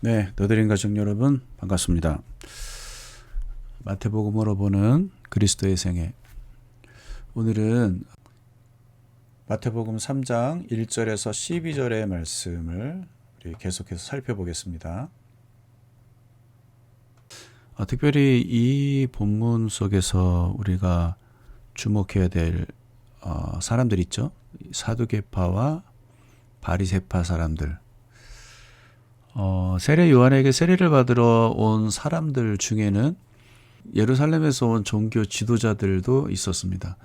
네, 너드린 가족 여러분 반갑습니다. 마태복음으로 보는 그리스도의 생애. 오늘은 마태복음 3장 1절에서 12절의 말씀을 우리 계속해서 살펴보겠습니다. 특별히 이 본문 속에서 우리가 주목해야 될 사람들 있죠. 사두개파와 바리새파 사람들. 세례 요한에게 세례를 받으러 온 사람들 중에는 예루살렘에서 온 종교 지도자들도 있었습니다.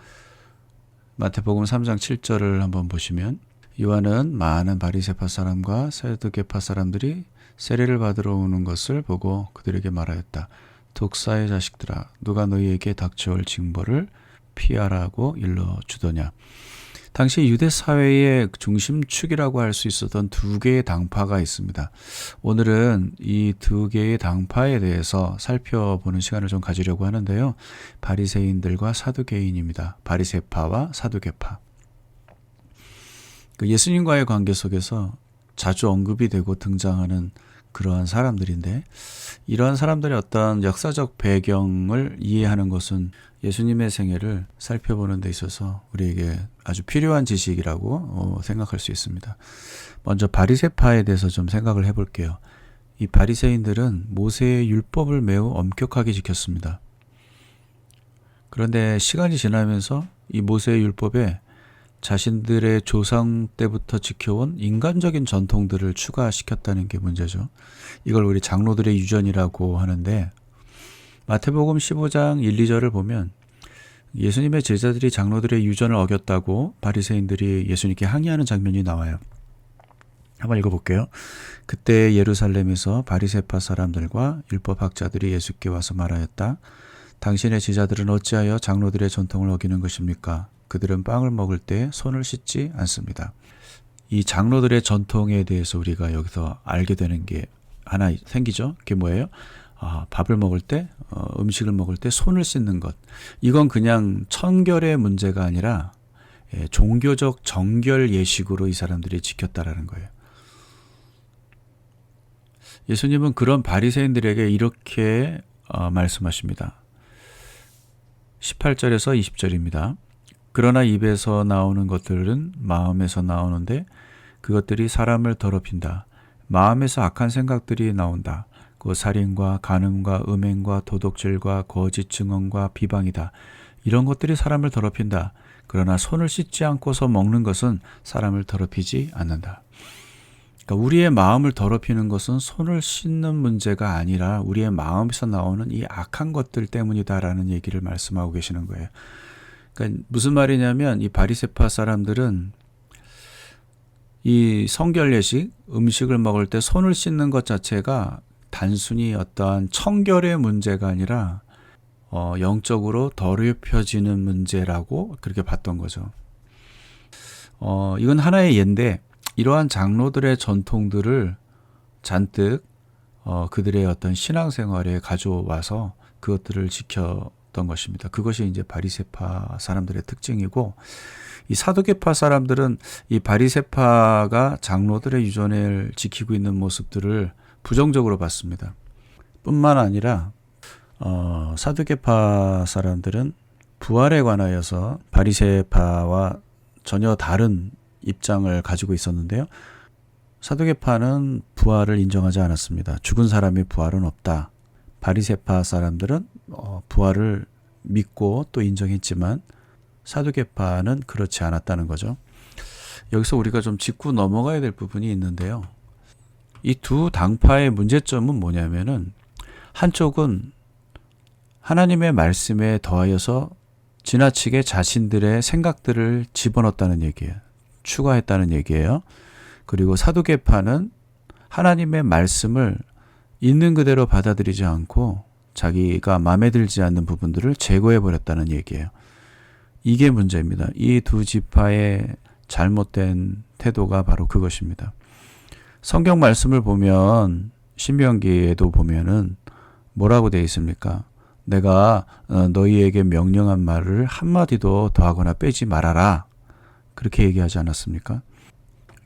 마태복음 3장 7절을 한번 보시면 요한은 많은 바리새파 사람과 사두개파 사람들이 세례를 받으러 오는 것을 보고 그들에게 말하였다. 독사의 자식들아, 누가 너희에게 닥쳐올 징벌을 피하라고 일러주더냐. 당시 유대 사회의 중심축이라고 할 수 있었던 두 개의 당파가 있습니다. 오늘은 이 두 개의 당파에 대해서 살펴보는 시간을 좀 가지려고 하는데요. 바리새인들과 사두개인입니다. 바리새파와 사두개파. 예수님과의 관계 속에서 자주 언급이 되고 등장하는 그러한 사람들인데, 이러한 사람들의 어떤 역사적 배경을 이해하는 것은 예수님의 생애를 살펴보는 데 있어서 우리에게 아주 필요한 지식이라고 생각할 수 있습니다. 먼저 바리새파에 대해서 좀 생각을 해볼게요. 이 바리새인들은 모세의 율법을 매우 엄격하게 지켰습니다. 그런데 시간이 지나면서 이 모세의 율법에 자신들의 조상 때부터 지켜온 인간적인 전통들을 추가시켰다는 게 문제죠. 이걸 우리 장로들의 유전이라고 하는데, 마태복음 15장 1, 2절을 보면 예수님의 제자들이 장로들의 유전을 어겼다고 바리새인들이 예수님께 항의하는 장면이 나와요. 한번 읽어볼게요. 그때 예루살렘에서 바리새파 사람들과 율법학자들이 예수께 와서 말하였다. 당신의 제자들은 어찌하여 장로들의 전통을 어기는 것입니까? 그들은 빵을 먹을 때 손을 씻지 않습니다. 이 장로들의 전통에 대해서 우리가 여기서 알게 되는 게 하나 생기죠. 그게 뭐예요? 밥을 먹을 때, 음식을 먹을 때 손을 씻는 것. 이건 그냥 청결의 문제가 아니라 종교적 정결 예식으로 이 사람들이 지켰다라는 거예요. 예수님은 그런 바리새인들에게 이렇게 말씀하십니다. 18절에서 20절입니다. 그러나 입에서 나오는 것들은 마음에서 나오는데 그것들이 사람을 더럽힌다. 마음에서 악한 생각들이 나온다. 그 살인과 간음과 음행과 도둑질과 거짓 증언과 비방이다. 이런 것들이 사람을 더럽힌다. 그러나 손을 씻지 않고서 먹는 것은 사람을 더럽히지 않는다. 그러니까 우리의 마음을 더럽히는 것은 손을 씻는 문제가 아니라 우리의 마음에서 나오는 이 악한 것들 때문이다라는 얘기를 말씀하고 계시는 거예요. 그러니까 무슨 말이냐면 이 바리새파 사람들은 이 성결 예식, 음식을 먹을 때 손을 씻는 것 자체가 단순히 어떠한 청결의 문제가 아니라 영적으로 더럽혀지는 문제라고 그렇게 봤던 거죠. 이건 하나의 예인데, 이러한 장로들의 전통들을 잔뜩 그들의 어떤 신앙생활에 가져와서 그것들을 지켰던 것입니다. 그것이 이제 바리새파 사람들의 특징이고, 이 사두개파 사람들은 이 바리새파가 장로들의 유전을 지키고 있는 모습들을 부정적으로 봤습니다. 뿐만 아니라 사두개파 사람들은 부활에 관하여서 바리새파와 전혀 다른 입장을 가지고 있었는데요. 사두개파는 부활을 인정하지 않았습니다. 죽은 사람의 부활은 없다. 바리새파 사람들은 부활을 믿고 또 인정했지만 사두개파는 그렇지 않았다는 거죠. 여기서 우리가 좀 짚고 넘어가야 될 부분이 있는데요. 이 두 당파의 문제점은 뭐냐면은, 한쪽은 하나님의 말씀에 더하여서 지나치게 자신들의 생각들을 집어넣었다는 얘기예요. 추가했다는 얘기예요. 그리고 사두개파는 하나님의 말씀을 있는 그대로 받아들이지 않고 자기가 마음에 들지 않는 부분들을 제거해버렸다는 얘기예요. 이게 문제입니다. 이 두 지파의 잘못된 태도가 바로 그것입니다. 성경 말씀을 보면 신명기에도 보면은 뭐라고 되어 있습니까? 내가 너희에게 명령한 말을 한마디도 더하거나 빼지 말아라. 그렇게 얘기하지 않았습니까?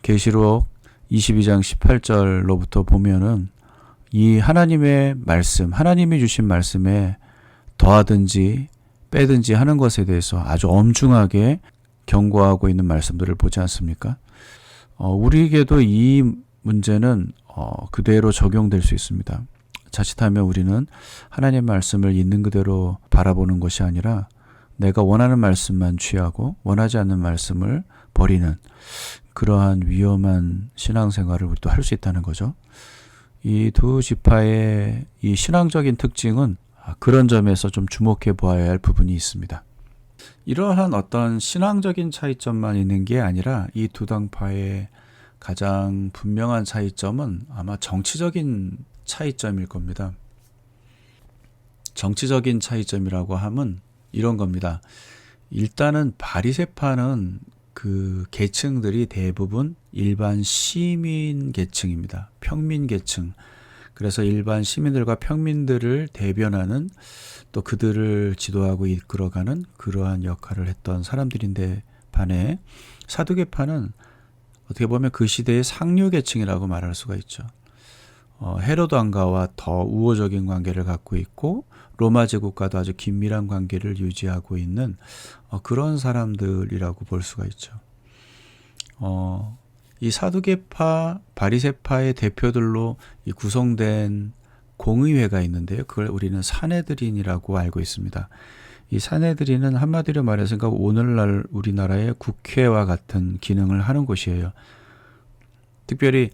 계시록 22장 18절로부터 보면은 이 하나님의 말씀, 하나님이 주신 말씀에 더하든지 빼든지 하는 것에 대해서 아주 엄중하게 경고하고 있는 말씀들을 보지 않습니까? 우리에게도 이 문제는 그대로 적용될 수 있습니다. 자칫하면 우리는 하나님 말씀을 있는 그대로 바라보는 것이 아니라 내가 원하는 말씀만 취하고 원하지 않는 말씀을 버리는 그러한 위험한 신앙생활을 우리도 할 수 있다는 거죠. 이 두 지파의 이 신앙적인 특징은 그런 점에서 좀 주목해 보아야 할 부분이 있습니다. 이러한 어떤 신앙적인 차이점만 있는 게 아니라 이 두 당파의 가장 분명한 차이점은 아마 정치적인 차이점일 겁니다. 정치적인 차이점이라고 하면 이런 겁니다. 일단은 바리새파는 그 계층들이 대부분 일반 시민 계층입니다. 평민 계층. 그래서 일반 시민들과 평민들을 대변하는 또 그들을 지도하고 이끌어가는 그러한 역할을 했던 사람들인데 반해 사두개파는 어떻게 보면 그 시대의 상류 계층이라고 말할 수가 있죠. 헤로드 왕가와 더 우호적인 관계를 갖고 있고 로마 제국과도 아주 긴밀한 관계를 유지하고 있는 그런 사람들이라고 볼 수가 있죠. 이 사두개파, 바리새파의 대표들로 구성된 공의회가 있는데요. 그걸 우리는 사내드린이라고 알고 있습니다. 이 사내드린은 한마디로 말해서 오늘날 우리나라의 국회와 같은 기능을 하는 곳이에요. 특별히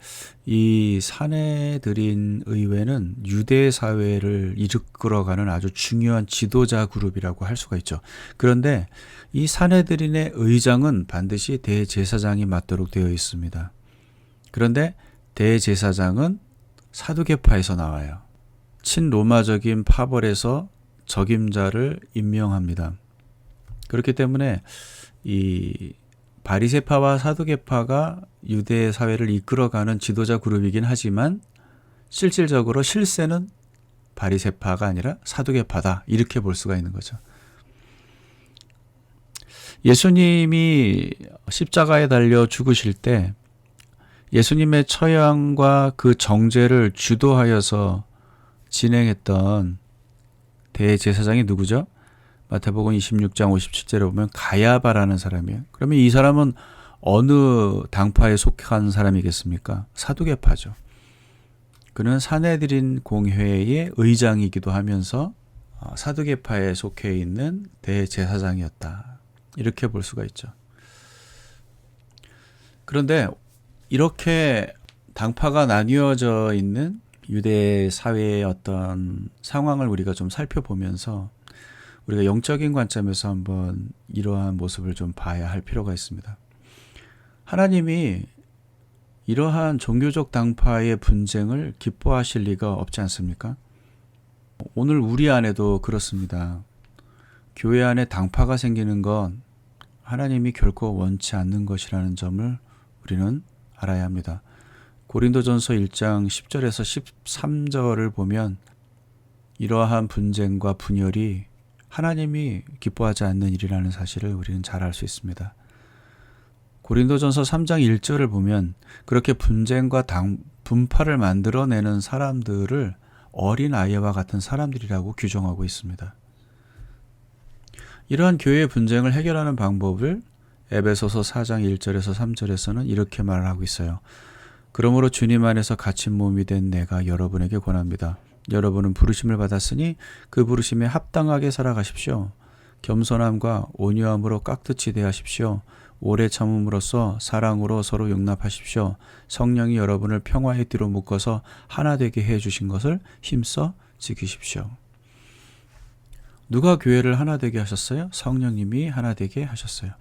이 사내드린 의회는 유대 사회를 이끌어가는 아주 중요한 지도자 그룹이라고 할 수가 있죠. 그런데 이 사내드린의 의장은 반드시 대제사장이 맡도록 되어 있습니다. 그런데 대제사장은 사두개파에서 나와요. 친로마적인 파벌에서 적임자를 임명합니다. 그렇기 때문에 이 바리새파와 사두개파가 유대 사회를 이끌어가는 지도자 그룹이긴 하지만 실질적으로 실세는 바리새파가 아니라 사두개파다 이렇게 볼 수가 있는 거죠. 예수님이 십자가에 달려 죽으실 때 예수님의 처형과 그 정죄를 주도하여서 진행했던 대제사장이 누구죠? 마태복음 26장 57절에 보면 가야바라는 사람이에요. 그러면 이 사람은 어느 당파에 속한 사람이겠습니까? 사두개파죠. 그는 사내드린 공회의 의장이기도 하면서 사두개파에 속해 있는 대제사장이었다. 이렇게 볼 수가 있죠. 그런데 이렇게 당파가 나뉘어져 있는 유대 사회의 어떤 상황을 우리가 좀 살펴보면서 우리가 영적인 관점에서 한번 이러한 모습을 좀 봐야 할 필요가 있습니다. 하나님이 이러한 종교적 당파의 분쟁을 기뻐하실 리가 없지 않습니까? 오늘 우리 안에도 그렇습니다. 교회 안에 당파가 생기는 건 하나님이 결코 원치 않는 것이라는 점을 우리는 알아야 합니다. 고린도전서 1장 10절에서 13절을 보면 이러한 분쟁과 분열이 하나님이 기뻐하지 않는 일이라는 사실을 우리는 잘 알 수 있습니다. 고린도전서 3장 1절을 보면 그렇게 분쟁과 분파를 만들어내는 사람들을 어린 아이와 같은 사람들이라고 규정하고 있습니다. 이러한 교회의 분쟁을 해결하는 방법을 에베소서 4장 1절에서 3절에서는 이렇게 말하고 있어요. 그러므로 주님 안에서 갇힌 몸이 된 내가 여러분에게 권합니다. 여러분은 부르심을 받았으니 그 부르심에 합당하게 살아가십시오. 겸손함과 온유함으로 깍듯이 대하십시오. 오래 참음으로써 사랑으로 서로 용납하십시오. 성령이 여러분을 평화의 띠로 묶어서 하나 되게 해주신 것을 힘써 지키십시오. 누가 교회를 하나 되게 하셨어요? 성령님이 하나 되게 하셨어요.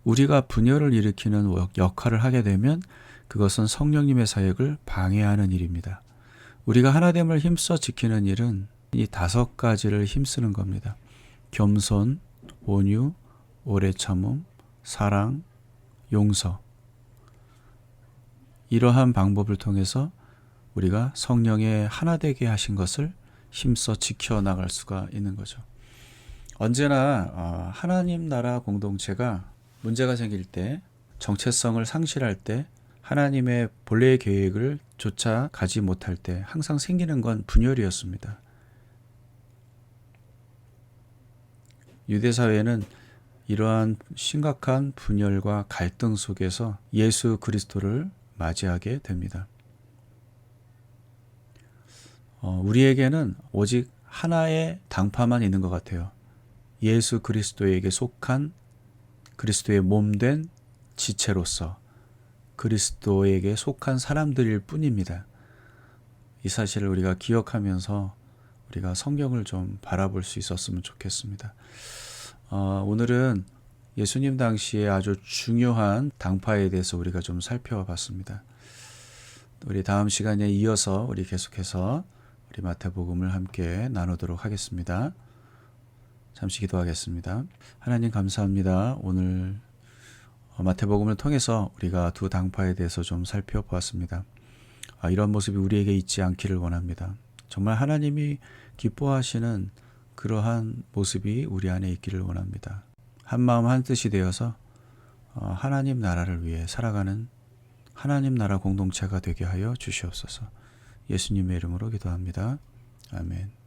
우리가 분열을 일으키는 역할을 하게 되면 그것은 성령님의 사역을 방해하는 일입니다. 우리가 하나됨을 힘써 지키는 일은 이 5가지를 힘쓰는 겁니다. 겸손, 온유, 오래 참음, 사랑, 용서. 이러한 방법을 통해서 우리가 성령의 하나 되게 하신 것을 힘써 지켜나갈 수가 있는 거죠. 언제나 하나님 나라 공동체가 문제가 생길 때, 정체성을 상실할 때 하나님의 본래의 계획을 조차 가지 못할 때 항상 생기는 건 분열이었습니다. 유대 사회는 이러한 심각한 분열과 갈등 속에서 예수 그리스도를 맞이하게 됩니다. 우리에게는 오직 하나의 당파만 있는 것 같아요. 예수 그리스도에게 속한 그리스도의 몸된 지체로서 그리스도에게 속한 사람들일 뿐입니다. 이 사실을 우리가 기억하면서 우리가 성경을 좀 바라볼 수 있었으면 좋겠습니다. 오늘은 예수님 당시에 아주 중요한 당파에 대해서 우리가 좀 살펴봤습니다. 우리 다음 시간에 이어서 우리 계속해서 우리 마태복음을 함께 나누도록 하겠습니다. 잠시 기도하겠습니다. 하나님 감사합니다. 오늘 마태복음을 통해서 우리가 두 당파에 대해서 좀 살펴보았습니다. 이런 모습이 우리에게 있지 않기를 원합니다. 정말 하나님이 기뻐하시는 그러한 모습이 우리 안에 있기를 원합니다. 한마음 한뜻이 되어서 하나님 나라를 위해 살아가는 하나님 나라 공동체가 되게 하여 주시옵소서. 예수님의 이름으로 기도합니다. 아멘.